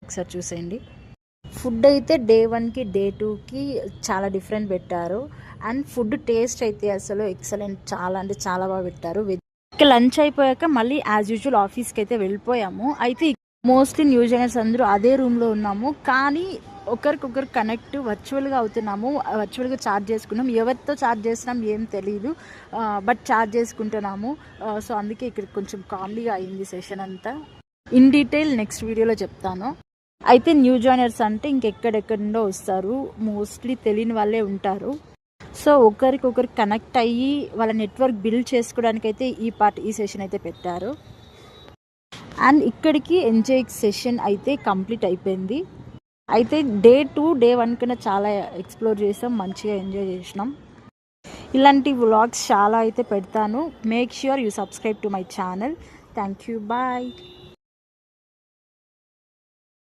ఒకసారి చూసేయండి. ఫుడ్ అయితే డే 1కి డే 2కి చాలా డిఫరెంట్ పెట్టారు. అండ్ ఫుడ్ టేస్ట్ అయితే అసలు ఎక్సలెంట్, చాలా అంటే చాలా బాగా పెట్టారు. ఇక లంచ్ అయిపోయాక మళ్ళీ యాజ్ యూజువల్ ఆఫీస్కి అయితే వెళ్ళిపోయాము. అయితే మోస్ట్లీ న్యూ జైనర్స్ అందరూ అదే రూమ్లో ఉన్నాము. కానీ ఒకరికొకరు కనెక్ట్ వర్చువల్గా అవుతున్నాము. వర్చువల్గా చార్జ్ చేసుకున్నాం. ఎవరితో చార్జ్ చేస్తున్నాం ఏం తెలియదు, బట్ చార్జ్ చేసుకుంటున్నాము. సో అందుకే ఇక్కడ కొంచెం కామెడీగా అయింది సెషన్ అంతా. ఇన్ డీటెయిల్ నెక్స్ట్ వీడియోలో చెప్తాను. అయితే న్యూ జాయినర్స్ అంటే ఇంకెక్కడెక్కడి నుండో వస్తారు, మోస్ట్లీ తెలియని వాళ్ళే ఉంటారు. సో ఒకరికొకరు కనెక్ట్ అయ్యి వాళ్ళ నెట్వర్క్ బిల్డ్ చేసుకోవడానికి అయితే ఈ సెషన్ అయితే పెట్టారు. అండ్ ఇక్కడికి ఎంజాయ్ సెషన్ అయితే కంప్లీట్ అయిపోయింది. అయితే డే 2 డే 1 కన్నా చాలా ఎక్స్ప్లోర్ చేసాం, మంచిగా ఎంజాయ్ చేసినాం. ఇలాంటి వ్లాగ్స్ చాలా అయితే పెడతాను. Make sure you subscribe to my channel. Thank you, bye.